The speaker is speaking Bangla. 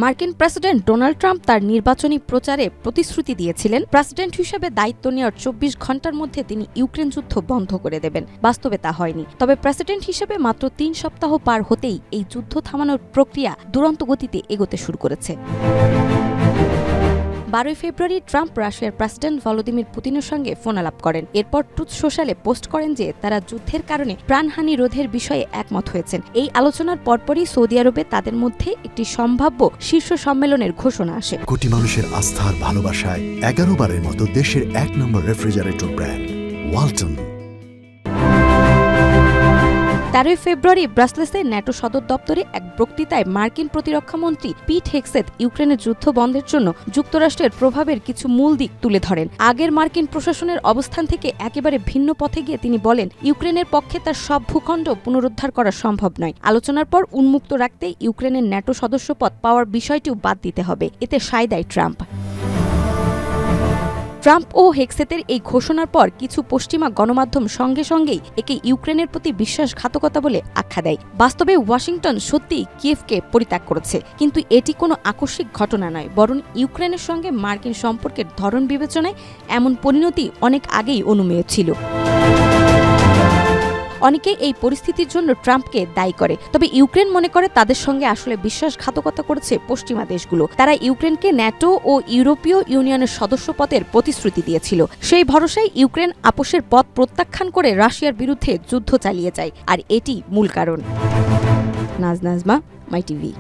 মার্কিন প্রেসিডেন্ট ডোনাল্ড ট্রাম্প তার নির্বাচনী প্রচারে প্রতিশ্রুতি দিয়েছিলেন প্রেসিডেন্ট হিসেবে দায়িত্ব নেওয়ার ২৪ ঘণ্টার মধ্যে তিনি ইউক্রেন যুদ্ধ বন্ধ করে দেবেন। বাস্তবে তা হয়নি। তবে প্রেসিডেন্ট হিসেবে মাত্র ৩ সপ্তাহ পার হতেই এই যুদ্ধ থামানোর প্রক্রিয়া দুরন্ত গতিতে এগোতে শুরু করেছে। ১২ ফেব্রুয়ারি ট্রাম্প রাশিয়ার প্রেসিডেন্ট ভলোদিমির পুতিনের সঙ্গে ফোনালাপ করেন। এরপর ট্রুথ সোশ্যালে পোস্ট করেন যে তারা যুদ্ধের কারণে প্রাণহানি রোধের বিষয়ে একমত হয়েছেন। এই আলোচনার পরপরই সৌদি আরবে তাদের মধ্যে একটি সম্ভাব্য শীর্ষ সম্মেলনের ঘোষণা আসে। কোটি মানুষের আস্থার ভালোবাসায় ১১ বারের মতো দেশের ১ নম্বর রেফ্রিজারেটর ব্র্যান্ড ওয়ালটন। ১৩ ফেব্রুয়ারি ব্রাসেলসে ন্যাটো সদর দপ্তরে এক বক্তৃতায় মার্কিন প্রতিরক্ষামন্ত্রী পিট হেগসেথ ইউক্রেনের যুদ্ধ বন্ধের জন্য যুক্তরাষ্ট্রের প্রভাবের কিছু মূল দিক তুলে ধরেন। আগের মার্কিন প্রশাসনের অবস্থান থেকে একেবারে ভিন্ন পথে গিয়ে তিনি বলেন, ইউক্রেনের পক্ষে তার সব ভূখণ্ড পুনরুদ্ধার করা সম্ভব নয়। আলোচনার পর উন্মুক্ত রাখতে ইউক্রেনের ন্যাটো সদস্যপদ পাওয়ার বিষয়টিও বাদ দিতে হবে, এতে সায় দেয় ট্রাম্প। ট্রাম্প ও হেগসেথের এই ঘোষণার পর কিছু পশ্চিমা গণমাধ্যম সঙ্গে সঙ্গেই একে ইউক্রেনের প্রতি বিশ্বাসঘাতকতা বলে আখ্যা দেয়। বাস্তবে ওয়াশিংটন সত্যিই কিয়েভকে পরিত্যাগ করেছে, কিন্তু এটি কোনো আকস্মিক ঘটনা নয়, বরং ইউক্রেনের সঙ্গে মার্কিন সম্পর্কের ধরন বিবেচনায় এমন পরিণতি অনেক আগেই অনুমেয় ছিল। অনেকে এই পরিস্থিতির জন্য ট্রাম্পকে দায়ী করে, তবে ইউক্রেন মনে করে তাদের সঙ্গে আসলে বিশ্বাসঘাতকতা করেছে পশ্চিমা দেশগুলো। তারা ইউক্রেনকে ন্যাটো ও ইউরোপীয় ইউনিয়নের সদস্যপদের প্রতিশ্রুতি দিয়েছিল। সেই ভরসায় ইউক্রেন আপোষের পথ প্রত্যাখ্যান করে রাশিয়ার বিরুদ্ধে যুদ্ধ চালিয়ে যায়, আর এটি মূল কারণ। নাজমা, মাই টিভি।